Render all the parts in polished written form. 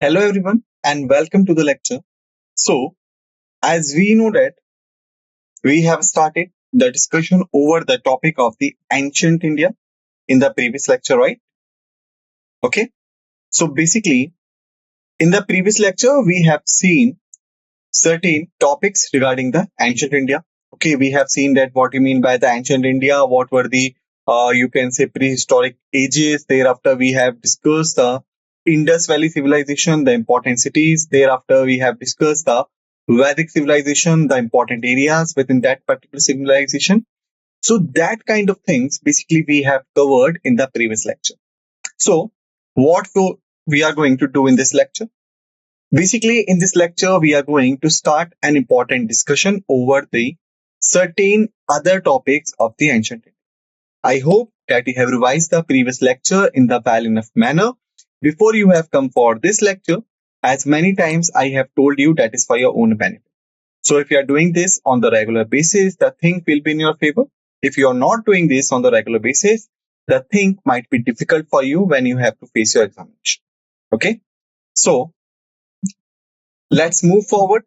Hello everyone and welcome to the lecture. So, as we know that we have started the discussion over the topic of the ancient India in the previous lecture, right? Okay. So basically, in the previous lecture, we have seen certain topics regarding the ancient India. Okay, we have seen that what you mean by the ancient India, what were the you can say prehistoric ages. Thereafter, we have discussed the Indus Valley civilization, the important cities. Thereafter, we have discussed the Vedic civilization, the important areas within that particular civilization. So that kind of things basically we have covered in the previous lecture. So we are going to do in this lecture? Basically, in this lecture, we are going to start an important discussion over the certain other topics of the ancient India. I hope that you have revised the previous lecture in the well enough manner before you have come for this lecture. As many times I have told you that is for your own benefit. So if you are doing this on the regular basis, the thing will be in your favor. If you are not doing this on the regular basis, the thing might be difficult for you when you have to face your examination. Okay. So let's move forward.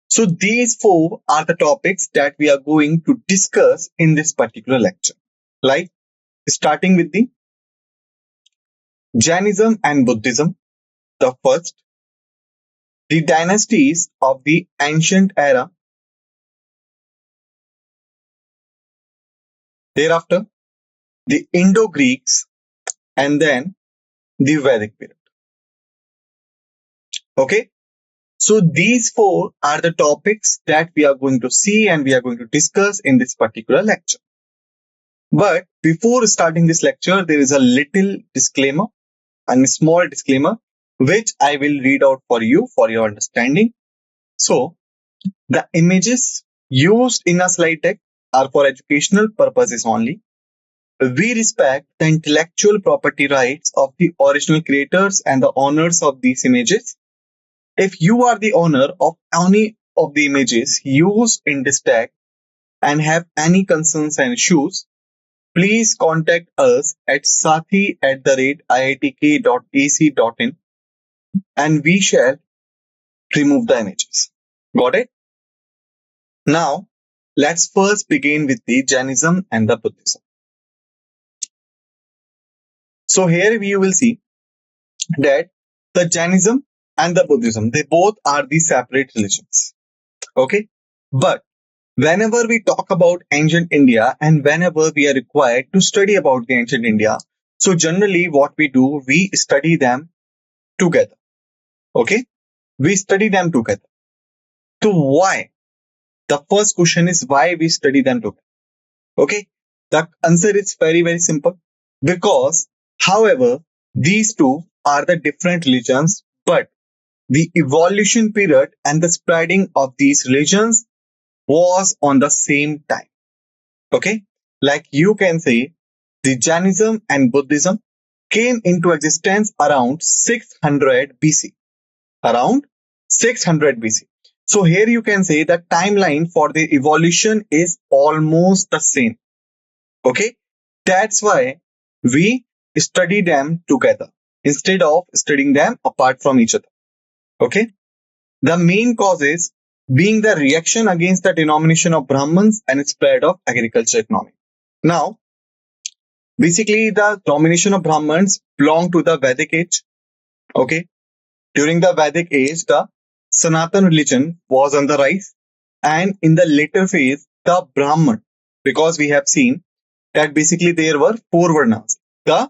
So these four are the topics that we are going to discuss in this particular lecture. Like starting with the Jainism and Buddhism, the first, the dynasties of the ancient era, thereafter the Indo-Greeks, and then the Vedic period. Okay. So these four are the topics that we are going to see and we are going to discuss in this particular lecture. But before starting this lecture, there is a little disclaimer and a small disclaimer which I will read out for you for your understanding. So the images used in a slide deck are for educational purposes only. We respect the intellectual property rights of the original creators and the owners of these images. If you are the owner of any of the images used in this deck and have any concerns and issues, please contact us at sathee@iitk.ac.in and we shall remove the images. Got it? Now, let's first begin with the Jainism and the Buddhism. So here you will see that the Jainism and the Buddhism, they both are the separate religions. Okay? But whenever we talk about ancient India and whenever we are required to study about the ancient India, so generally what we do, we study them together. Okay? We study them together. So why? The first question is why we study them together. Okay? The answer is very, very simple. Because, however, these two are the different religions, but the evolution period and the spreading of these religions was on the same time. Okay? Like you can say, the Jainism and Buddhism came into existence around 600 BC. Around 600 BC. So here you can say the timeline for the evolution is almost the same. Okay? That's why we study them together instead of studying them apart from each other. Okay? The main causes being the reaction against the denomination of Brahmins and spread of agriculture economy. Now, basically the domination of Brahmins belong to the Vedic age. Okay? During the Vedic age, the Sanatan religion was on the rise, and in the later phase, the Brahman, because we have seen that basically there were four Varnas. The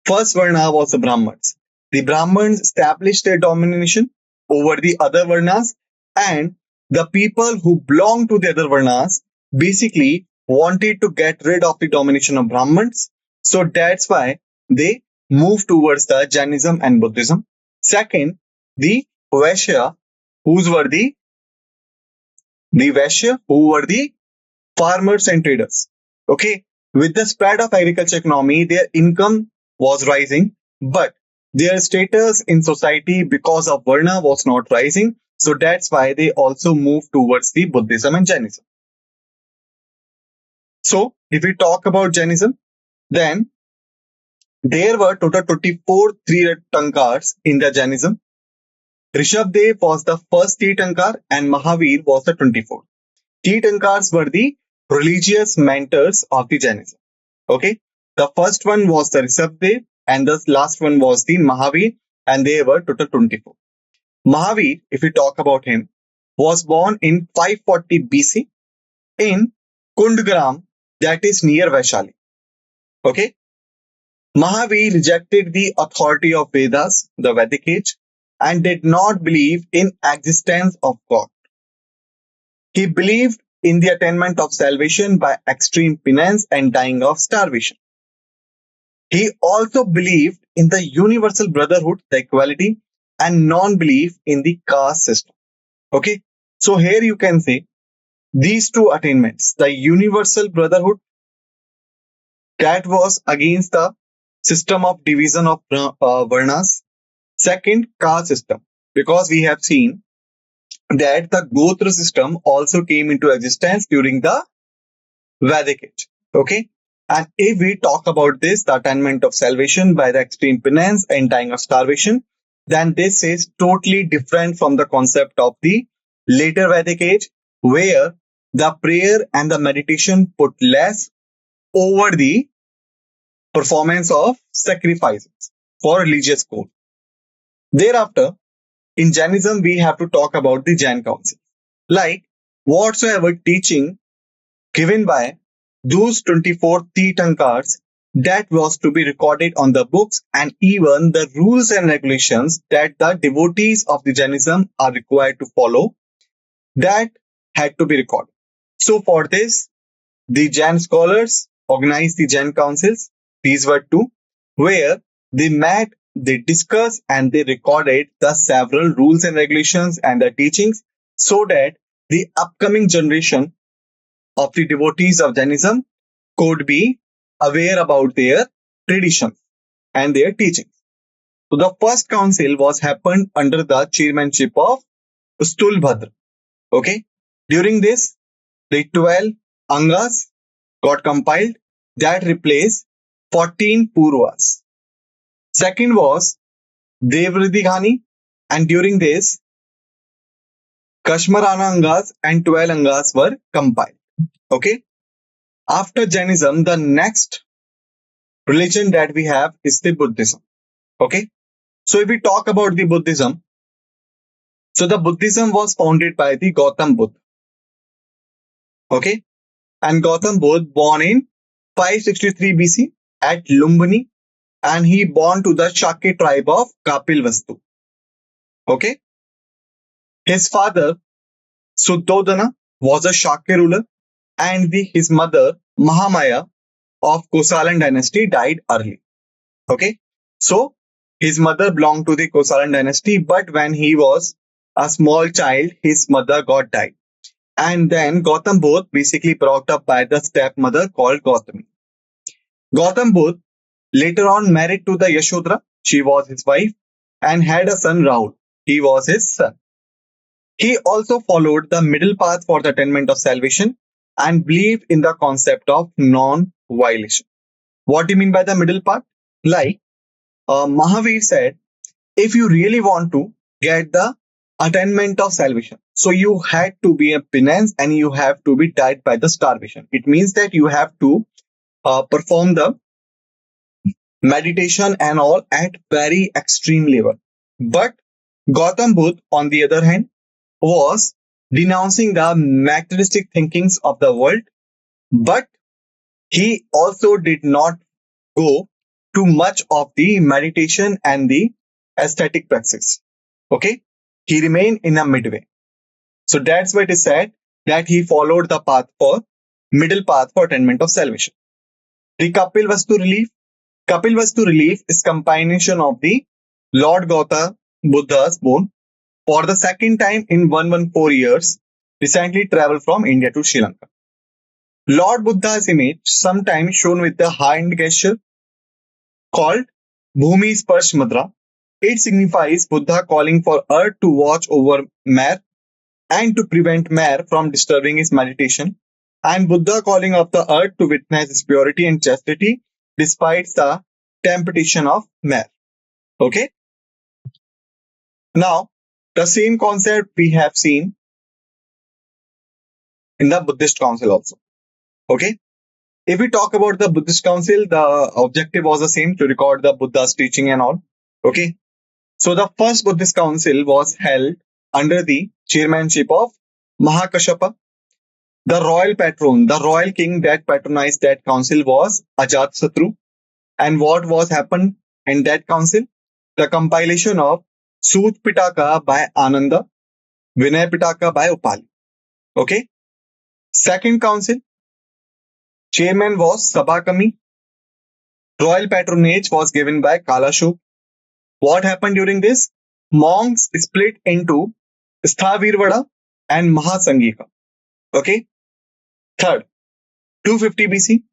first Varna was the Brahmins. The Brahmins established their domination over the other Varnas, and the people who belonged to the other Varnas basically wanted to get rid of the domination of Brahmins. So that's why they moved towards the Jainism and Buddhism. Second, the Vaishya, who were the farmers and traders. Okay, with the spread of agriculture economy, their income was rising, but their status in society because of Varna was not rising. So that's why they also moved towards the Buddhism and Jainism. So if we talk about Jainism, then there were total 24 Tirthankars in the Jainism. Rishabdev was the first Tirthankar and Mahavir was the 24th. Tirthankars were the religious mentors of the Jainism. Okay. The first one was the Rishabdev and the last one was the Mahavir, and they were total 24. Mahavir, if we talk about him, was born in 540 BC in Kundgram, that is near Vaishali. Okay. Mahavir rejected the authority of Vedas, the Vedic age, and did not believe in existence of God. He believed in the attainment of salvation by extreme penance and dying of starvation. He also believed in the universal brotherhood, the equality, and non-belief in the caste system. Okay, so here you can say these two attainments, the universal brotherhood, that was against the system of division of varnas. Second, caste system, because we have seen that the Gotra system also came into existence during the Vedic age. Okay. And if we talk about this, the attainment of salvation by the extreme penance and dying of starvation, then this is totally different from the concept of the later Vedic age, where the prayer and the meditation put less over the performance of sacrifices for religious goals. Thereafter, in Jainism, we have to talk about the Jain council. Like whatsoever teaching given by those 24 Tirthankars, that was to be recorded on the books, and even the rules and regulations that the devotees of the Jainism are required to follow, that had to be recorded. So for this, the Jain scholars organized the Jain councils. These were two, where they met, they discussed, and they recorded the several rules and regulations and the teachings, so that the upcoming generation of the devotees of Jainism could be aware about their traditions and their teachings. So the first council was happened under the chairmanship of Stulbhadra. Okay. During this, the 12 Angas got compiled that replaced 14 Purvas. Second was Devridighani, and during this, Kashmarana Angas and 12 Angas were compiled. Okay. After Jainism, the next religion that we have is the Buddhism. Okay. So if we talk about the Buddhism, so the Buddhism was founded by the Gautam Buddha. Okay. And Gautam Buddha born in 563 BC at Lumbini, and he born to the Shakya tribe of Kapilvastu. Okay. His father Suddhodana was a Shakya ruler, and his mother Mahamaya of Kosalan dynasty died early. Okay. So his mother belonged to the Kosalan dynasty, but when he was a small child, his mother got died. And then Gautam Buddha basically brought up by the stepmother called Gautami. Gautam Buddha later on married to the Yashodhara. She was his wife and had a son Rahul. He was his son. He also followed the middle path for the attainment of salvation and believed in the concept of non-violation. What do you mean by the middle path? Like Mahavir said, if you really want to get the attainment of salvation, so you had to be a penance and you have to be died by the starvation. It means that you have to perform the meditation and all at very extreme level. But Gautam Buddha, on the other hand, was denouncing the materialistic thinkings of the world, but he also did not go too much of the meditation and the aesthetic practice. Okay, he remained in a midway. So that's why it is said that he followed the path for middle path for attainment of salvation. The Kapilvastu relief. Kapilvastu relief is combination of the Lord Gautam Buddha's bone for the second time in 114 years, recently traveled from India to Sri Lanka. Lord Buddha's image, sometimes shown with the hand gesture called Bhumi Sparsh Mudra. It signifies Buddha calling for earth to watch over mare and to prevent mare from disturbing his meditation, and Buddha calling of the earth to witness his purity and chastity despite the temptation of mare. Okay. Now, The same concept we have seen in the Buddhist council also. Okay. If we talk about the Buddhist council, the objective was the same, to record the Buddha's teaching and all. Okay. So the first Buddhist council was held under the chairmanship of Mahakashapa. The royal patron, the royal king that patronized that council was Ajatasattu. And what was happened in that council? The compilation of Sut Pitaka by Ananda, Vinay Pitaka by Upali. Okay. Second council, chairman was Sabakami. Royal patronage was given by Kalashuk. What happened during this? Monks split into Sthavirvada and Mahasangika. Okay. Third, 250 BC,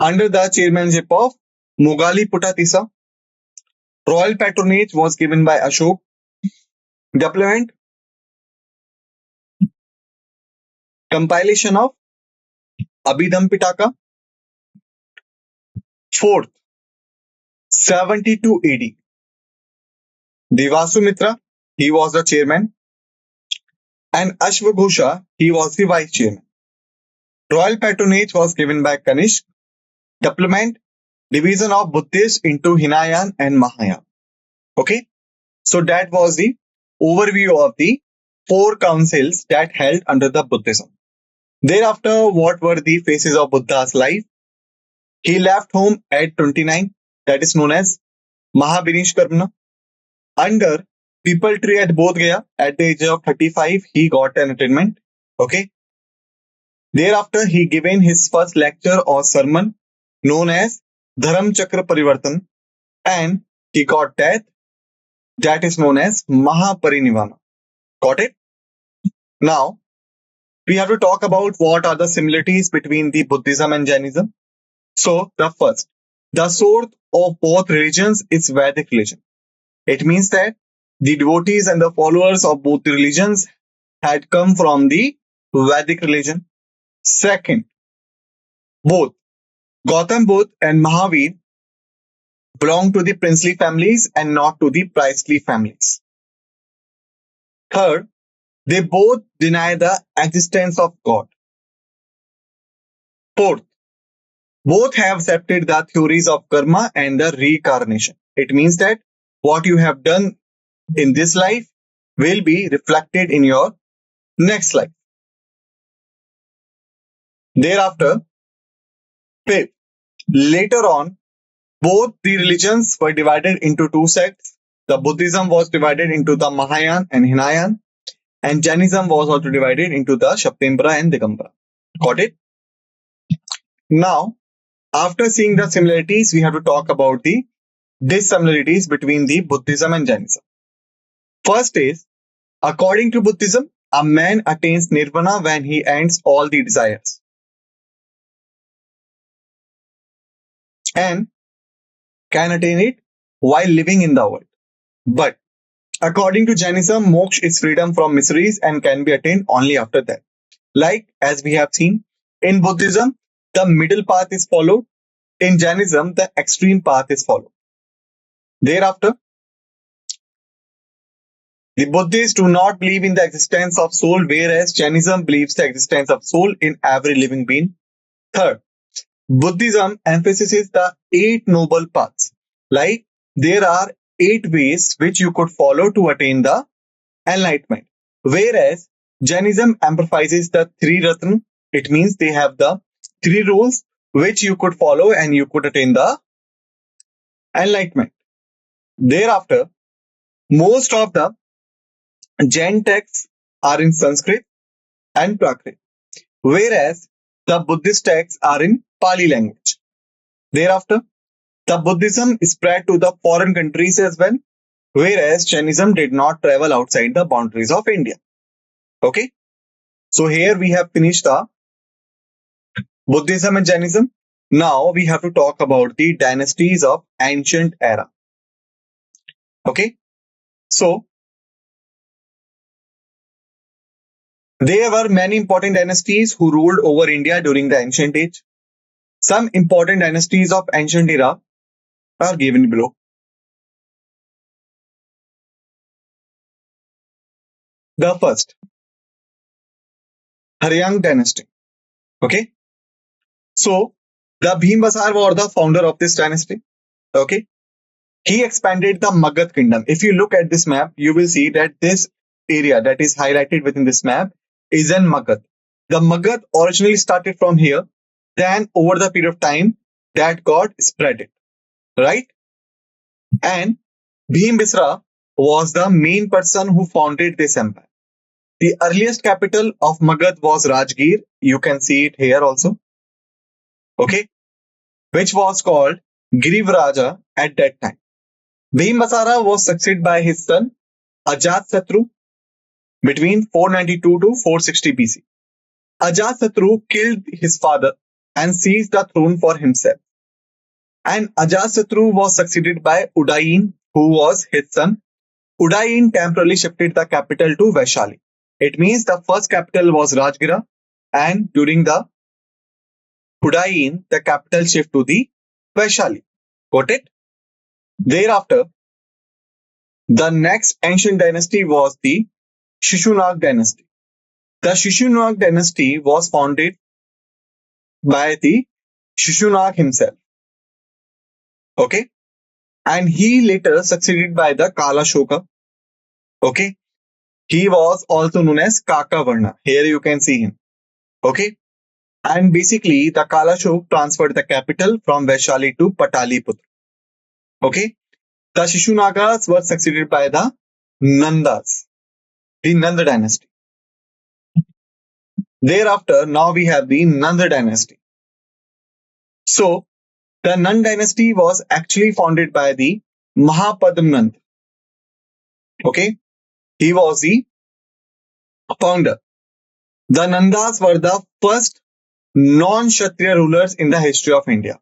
under the chairmanship of Mughali Putatisa, royal patronage was given by Ashok. Deployment, compilation of Abhidham Pitaka. Fourth, 72 AD, Devasumitra, he was the chairman, and Ashwaghosha, he was the vice chairman. Royal patronage was given by Kanishk. Deployment, division of Buddhists into Hinayan and Mahayana. Okay, so that was the overview of the 4 councils that held under the Buddhism. Thereafter, what were the phases of Buddha's life? He left home at 29, that is known as Mahabinishkarmana. Under People Tree at Bodh Gaya, at the age of 35, he got an attainment. Okay. Thereafter, he given his first lecture or sermon known as Dharam Chakra Parivartan, and he got death, that is known as Mahaparinivana. Got it? Now, we have to talk about what are the similarities between the Buddhism and Jainism. So, the first, the source of both religions is Vedic religion. It means that the devotees and the followers of both religions had come from the Vedic religion. Second, both Gautam Buddha and Mahavir belong to the princely families and not to the priestly families. Third, they both deny the existence of God. Fourth, both have accepted the theories of karma and the reincarnation. It means that what you have done in this life will be reflected in your next life. Thereafter, fifth, later on, both the religions were divided into 2 sects. The Buddhism was divided into the Mahayana and Hinayan, and Jainism was also divided into the Shaptembara and Digambara. Got it? Now, after seeing the similarities, we have to talk about the dissimilarities between the Buddhism and Jainism. First is, according to Buddhism, a man attains nirvana when he ends all the desires. And can attain it while living in the world. But according to Jainism, moksha is freedom from miseries and can be attained only after that. Like as we have seen, in Buddhism, the middle path is followed. In Jainism, the extreme path is followed. Thereafter, the Buddhists do not believe in the existence of soul, whereas Jainism believes the existence of soul in every living being. Third, Buddhism emphasizes the 8 noble paths. Like there are 8 ways which you could follow to attain the enlightenment. Whereas Jainism emphasizes the 3 Ratna. It means they have the 3 rules which you could follow and you could attain the enlightenment. Thereafter, most of the Jain texts are in Sanskrit and Prakrit, whereas the Buddhist texts are in Pali language. Thereafter, the Buddhism spread to the foreign countries as well, whereas Jainism did not travel outside the boundaries of India. Okay, so here we have finished the Buddhism and Jainism. Now we have to talk about the dynasties of ancient era. Okay, so there were many important dynasties who ruled over India during the ancient age. Some important dynasties of ancient era are given below. The first, Haryang dynasty. Okay. So the Bhimbasar was the founder of this dynasty. Okay. He expanded the Magad kingdom. If you look at this map, you will see that this area that is highlighted within this map is in Magad. The Magad originally started from here, then over the period of time that got spread it, right? And Bhimbisra was the main person who founded this empire. The earliest capital of Magad was Rajgir. You can see it here also. Okay, which was called Girivaraja at that time. Bhimbasara was succeeded by his son Ajatasattu between 492 to 460 BC. Ajatasattu killed his father and seized the throne for himself. And Ajatasattu was succeeded by Udayin, who was his son. Udayin temporarily shifted the capital to Vaishali. It means the first capital was Rajgira, and during the Udayin, the capital shift to the Vaishali. Got it? Thereafter, the next ancient dynasty was the Shishunag dynasty. The Shishunag dynasty was founded by the Shishunag himself. Okay? And he later succeeded by the Kalashoka. Okay? He was also known as Kakavarna. Here you can see him. Okay? And basically, the Kalashok transferred the capital from Vaishali to Pataliputra. Okay? The Shishunagas were succeeded by the Nandas, the Nanda dynasty. Thereafter, now we have the Nanda dynasty. So, the Nanda dynasty was actually founded by the Mahapadmanand. Okay? He was the founder. The Nandas were the first non-Kshatriya rulers in the history of India.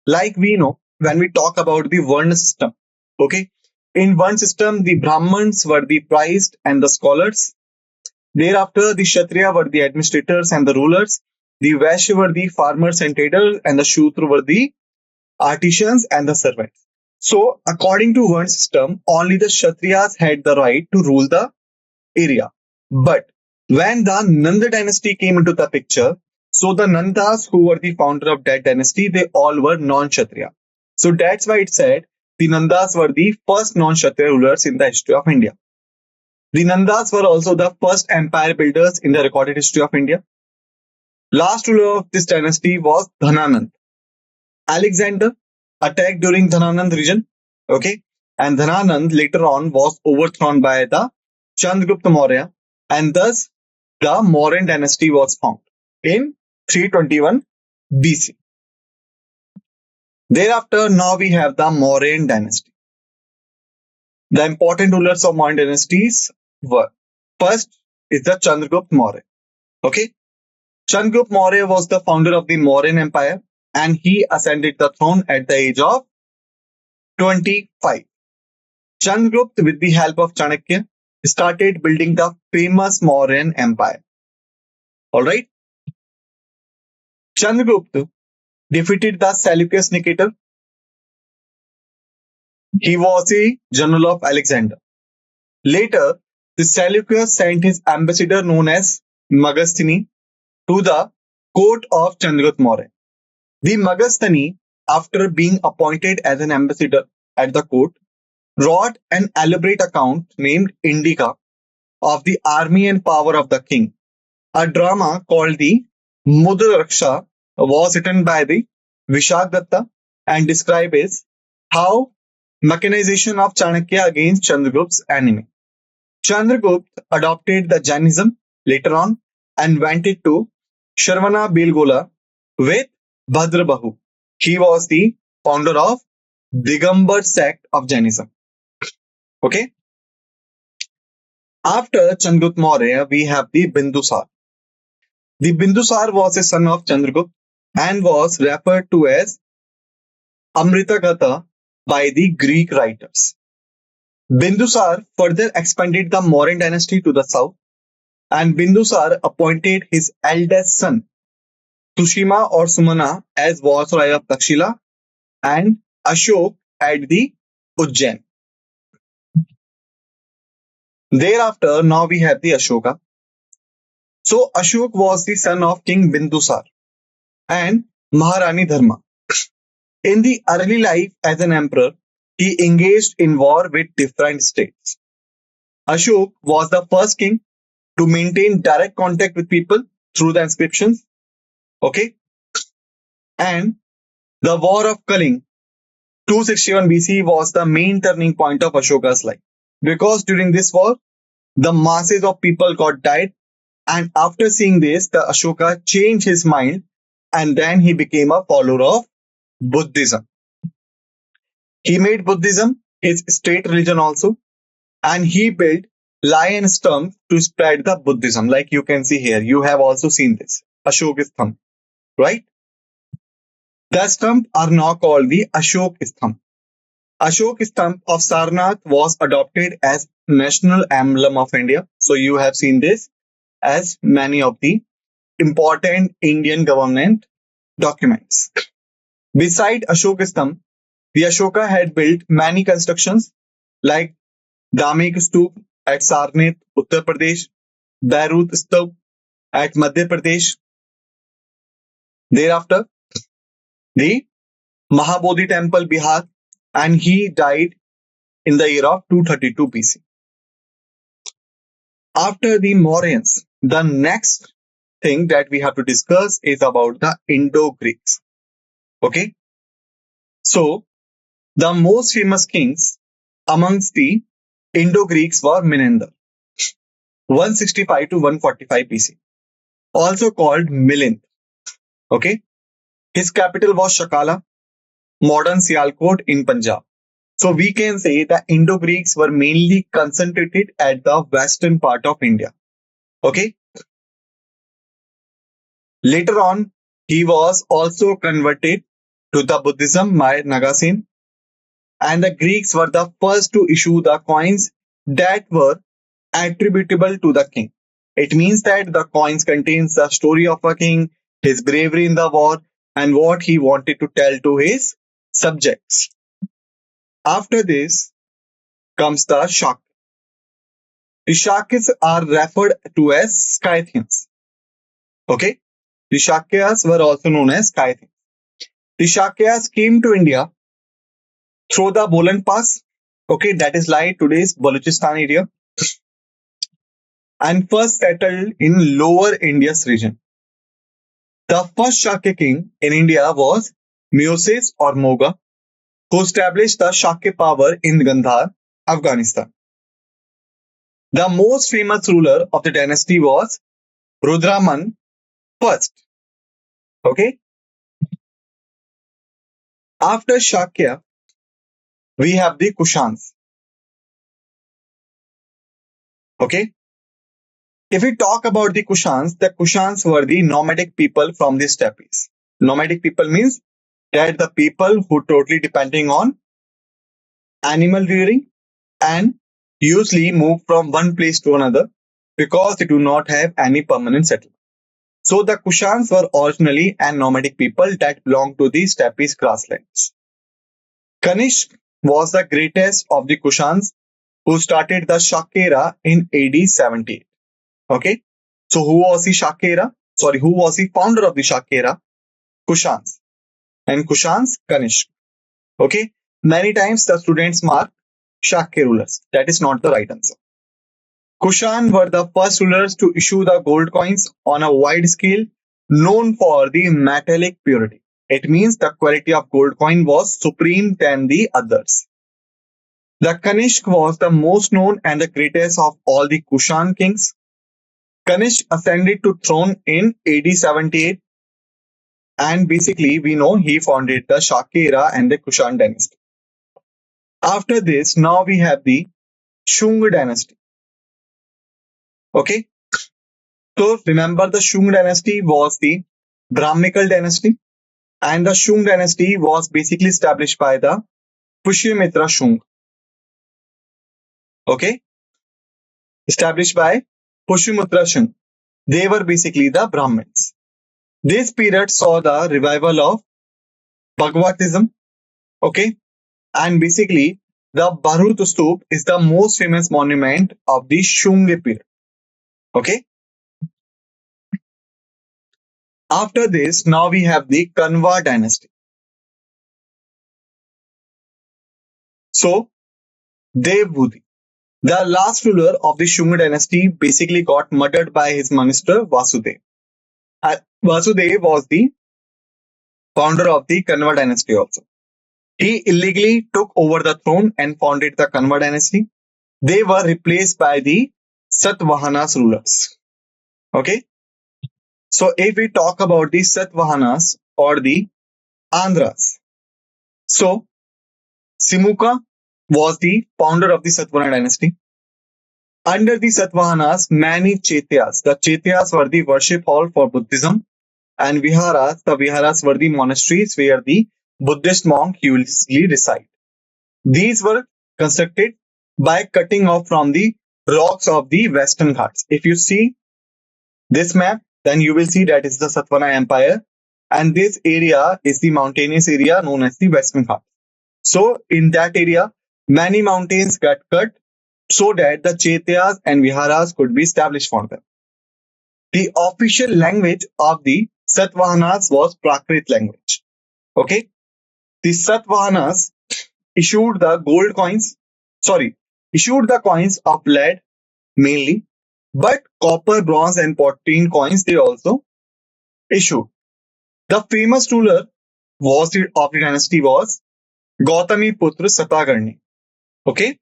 Like we know, when we talk about the Varna system, okay, in one system, the Brahmins were the prized and the scholars. Thereafter, the Kshatriya were the administrators and the rulers. The Vaishya were the farmers and traders, and the Shudra were the artisans and the servants. So, according to Varna system, only the Kshatriyas had the right to rule the area. But when the Nanda dynasty came into the picture, so the Nandas who were the founder of that dynasty, they all were non-Kshatriya. So that's why it said the Nandas were the first non-Kshatriya rulers in the history of India. The Nandas were also the first empire builders in the recorded history of India. Last ruler of this dynasty was Dhananand. Alexander attacked during Dhananand region. Okay. And Dhananand later on was overthrown by the Chandragupta Maurya, and thus the Mauryan dynasty was found in 321 BC. Thereafter, now we have the Mauryan dynasty. The important rulers of Mauryan dynasties were, first is the Chandragupta Maurya. Okay, Chandragupta Maurya was the founder of the Mauryan Empire, and he ascended the throne at the age of 25. Chandragupta, with the help of Chanakya, started building the famous Mauryan Empire. Alright. Chandragupta defeated the Seleucus Nicator. He was a general of Alexander. Later, the Seleucus sent his ambassador known as Magastani to the court of Chandragupta Maurya. The Magastani, after being appointed as an ambassador at the court, wrote an elaborate account named Indica of the army and power of the king. A drama called the Mudra Raksha was written by the Vishakdatta and describes how mechanization of Chanakya against Chandragupta's enemy. Chandragupta adopted the Jainism later on and went to Shravana Belgola with Bhadrabahu. He was the founder of Digambar sect of Jainism. Okay. After Chandragupta Maurya, we have the Bindusar. The Bindusar was a son of Chandragupta and was referred to as Amritagata by the Greek writers. Bindusar further expanded the Mauryan dynasty to the south, and Bindusar appointed his eldest son, Sushima or Sumana, as Viceroy of Takshila, and Ashok at the Ujjain. Thereafter, now we have the Ashoka. So Ashok was the son of King Bindusar and Maharani Dharma. In the early life as an emperor, he engaged in war with different states. Ashok was the first king to maintain direct contact with people through the inscriptions. Okay. And the War of Kaling, 261 BC, was the main turning point of Ashoka's life. Because during this war, the masses of people got died. And after seeing this, the Ashoka changed his mind and then he became a follower of Buddhism. He made Buddhism his state religion also, and he built lion stump to spread the Buddhism. Like you can see here, you have also seen this Ashok Stamp, right? The stump are now called the Ashok Stamp. Ashok Stamp of Sarnath was adopted as national emblem of India. So you have seen this as many of the important Indian government documents. Beside Ashok Stamp, the Ashoka had built many constructions like Damek Stup at Sarnath, Uttar Pradesh, Beirut Stup at Madhya Pradesh. Thereafter, the Mahabodhi Temple, Bihar, and he died in the year of 232 BC. After the Mauryans, the next thing that we have to discuss is about the Indo-Greeks. Okay, so the most famous kings amongst the Indo-Greeks were Menander, 165 to 145 BC, also called Milind. Okay, his capital was Shakala, modern Sialkot in Punjab. So we can say the Indo-Greeks were mainly concentrated at the western part of India. Okay. Later on, he was also converted to the Buddhism by Nagasen, and the Greeks were the first to issue the coins that were attributable to the king. It means that the coins contains the story of a king, his bravery in the war, and what he wanted to tell to his subjects. After this comes the Shak. The Shakyas are referred to as Scythians. Okay, the Shakyas were also known as Scythians. The Shakyas came to India through the Bolan Pass. Okay, that is like today's Balochistan area, and first settled in Lower Indus region. The first Shakya king in India was Muoses or Moga, who established the Shakya power in Gandhar, Afghanistan. The most famous ruler of the dynasty was Rudraman I. Okay. After Shakya, we have the Kushans. Okay. If we talk about the Kushans were the nomadic people from the steppes. Nomadic people means that the people who totally depending on animal rearing and usually move from one place to another because they do not have any permanent settlement. So the Kushans were originally a nomadic people that belonged to the steppes grasslands. Kanishk was the greatest of the Kushans who started the Shakya era in AD 78. Okay, so who was the Shakya era? Sorry, who was the founder of the Shakya era? Kushans. And Kushans, Kanishk. Okay, many times the students mark Shakya rulers. That is not the right answer. Kushan were the first rulers to issue the gold coins on a wide scale, known for the metallic purity. It means the quality of gold coin was supreme than the others. The Kanishk was the most known and the greatest of all the Kushan kings. Kanishk ascended to throne in AD 78, and basically we know he founded the Shakya era and the Kushan dynasty. After this, now we have the Shunga dynasty. Okay, so remember the Shunga dynasty was the Brahminical dynasty, and the Shunga dynasty was basically established by the Pushyamitra Shunga. Okay, established by Pushyamitra Shunga. They were basically the Brahmins. This period saw the revival of Bhagavatism. Okay, and basically the Bharut Stup is the most famous monument of the Shunga period. Okay. After this, now we have the Kanva dynasty. So, Devbhuti, the last ruler of the Shunga dynasty, basically got murdered by his minister Vasudev. Vasudev was the founder of the Kanva dynasty also. He illegally took over the throne and founded the Kanva dynasty. They were replaced by the Satavahanas rulers. Okay. So if we talk about the Satavahanas or the Andhras, so Simuka was the founder of the Satvahana dynasty. Under the Satavahanas, many Chaityas, the Chaityas were the worship hall for Buddhism, and Viharas, the Viharas were the monasteries where the Buddhist monk usually reside. These were constructed by cutting off from the rocks of the Western Ghats. If you see this map, then you will see that is the Satvahana Empire, and this area is the mountainous area known as the Western Ghats. So in that area, many mountains got cut so that the Chaityas and Viharas could be established for them. The official language of the Satavahanas was Prakrit language. Okay. The Satavahanas issued the coins of lead mainly, but copper, bronze, and pottery coins they also issued. The famous ruler of the dynasty was Gautami Putra Satakarni. Okay.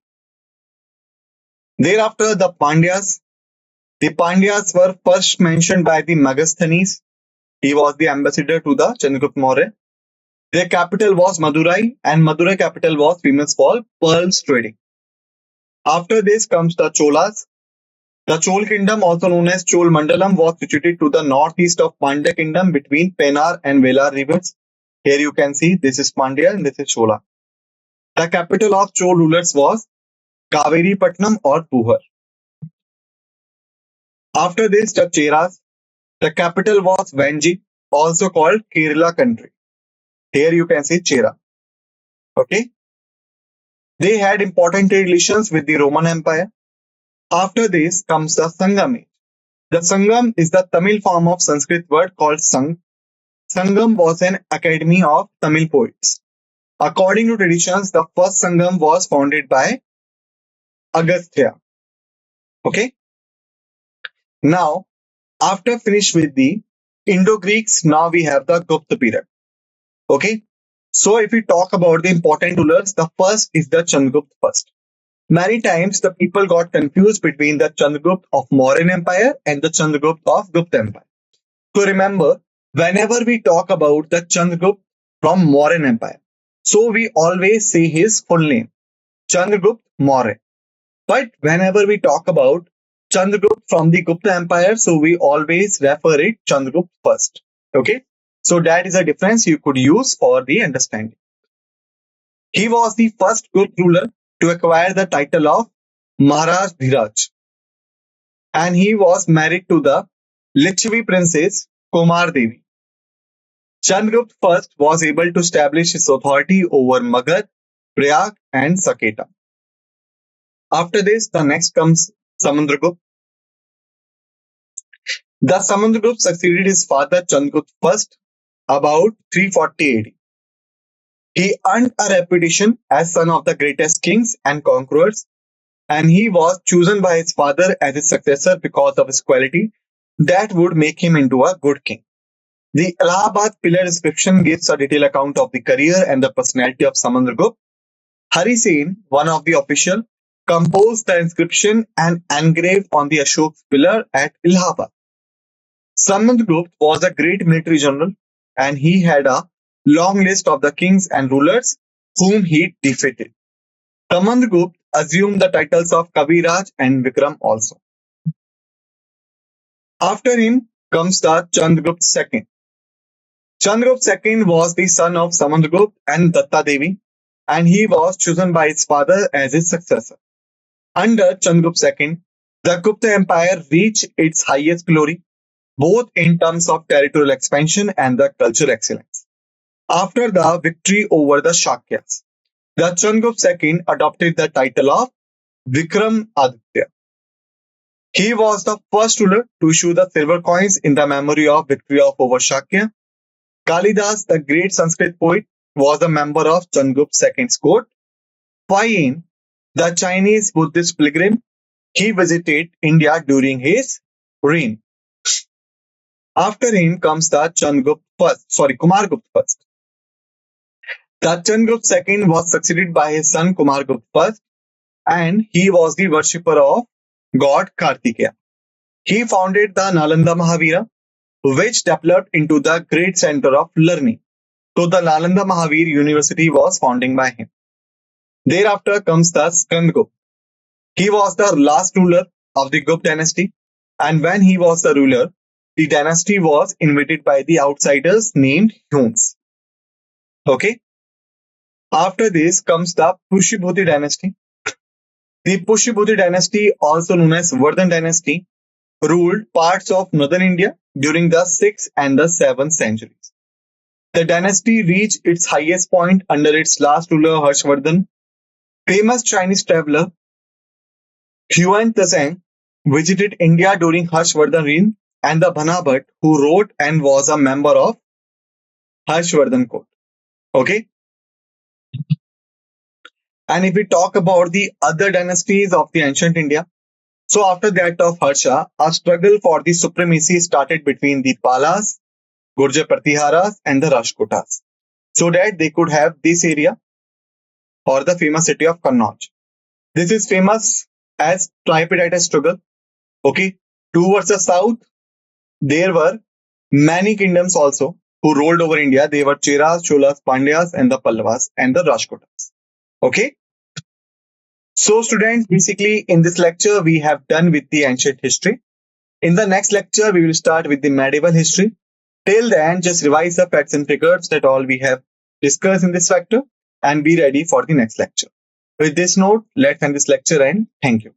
Thereafter, the Pandyas. The Pandyas were first mentioned by the Megasthenes. He was the ambassador to the Chandragupta Maurya. Their capital was Madurai, and Madurai capital was famous for pearls trading. After this comes the Cholas. The Chol kingdom, also known as Chol Mandalam, was situated to the northeast of Pandya kingdom between Pennar and Velar rivers. Here you can see this is Pandya and this is Chola. The capital of Chol rulers was Kaveri Patnam or Puhar. After this, the Cheras. The capital was Vanji, also called Kerala country. Here you can see Chera. Okay. They had important trade relations with the Roman Empire. After this comes the Sangam age. The Sangam is the Tamil form of Sanskrit word called Sang. Sangam was an academy of Tamil poets. According to traditions, the first Sangam was founded by Agastya. Okay. Now, after finish with the Indo-Greeks, now we have the Gupta period. Okay. So if we talk about the important rulers, the first is the Chandragupta first. Many times the people got confused between the Chandragupta of Mauryan Empire and the Chandragupta of Gupta Empire. So remember, whenever we talk about the Chandragupta from Mauryan Empire, so we always say his full name, Chandragupta Maurya. But whenever we talk about Chandragupta from the Gupta Empire, so we always refer it Chandragupta first. Okay. So that is a difference you could use for the understanding. He was the first Gupta ruler to acquire the title of Maharaj Dhiraj. And he was married to the Lichvi princess Kumar Devi. Chandragupta first was able to establish his authority over Magad, Prayag and Saketa. After this, the next comes Samudragupta. The Samudragupta succeeded his father Chandragupta first about 340 AD. He earned a reputation as son of the greatest kings and conquerors, and he was chosen by his father as his successor because of his quality that would make him into a good king. The Allahabad pillar inscription gives a detailed account of the career and the personality of Samudragupta. Hari Sen, one of the officials, composed the inscription and engraved on the Ashok pillar at Allahabad. Samudragupta was a great military general, and he had a long list of the kings and rulers whom he defeated. Samudragupta assumed the titles of Kaviraj and Vikram also. After him comes the Chandragupta II. Chandragupta II was the son of Samudragupta and Datta Devi, and he was chosen by his father as his successor. Under Chandragupta II, the Gupta Empire reached its highest glory, both in terms of territorial expansion and the cultural excellence. After the victory over the Shakyas, the Chandragupta II adopted the title of Vikramaditya. He was the first ruler to issue the silver coins in the memory of victory of over Shakya. Kalidas, the great Sanskrit poet, was a member of Chandragupta II's court. Huayin, the Chinese Buddhist pilgrim, he visited India during his reign. After him comes the Kumargupta I. The Chandragupta II was succeeded by his son Kumargupta I, and he was the worshipper of god Kartikeya. He founded the Nalanda Mahavira, which developed into the great center of learning. So the Nalanda Mahavir University was founded by him. Thereafter comes the Skandagupta. He was the last ruler of the Gupta dynasty, and when he was the ruler, the dynasty was invaded by the outsiders named Huns. Okay. After this comes the Pushyabhuti dynasty. The Pushyabhuti dynasty, also known as Vardhan dynasty, ruled parts of northern India during the 6th and the 7th centuries. The dynasty reached its highest point under its last ruler Harshvardhan. Famous Chinese traveler Huan Tazang visited India during Harshvardhan reign, and the Bhanabhat, who wrote and was a member of Harshvardhan court. Okay. And if we talk about the other dynasties of the ancient India, so after that of Harsha, a struggle for the supremacy started between the Palas, Gurjar Pratiharas, and the Rashtrakutas, so that they could have this area or the famous city of Kannauj. This is famous as tripartite struggle. Okay, towards the south, there were many kingdoms also who ruled over India. They were Cheras, Cholas, Pandyas, and the Pallavas and the Rashtrakutas. Okay. So students, basically in this lecture, we have done with the ancient history. In the next lecture, we will start with the medieval history. Till then, just revise the facts and figures that all we have discussed in this lecture and be ready for the next lecture. With this note, let's end this lecture and thank you.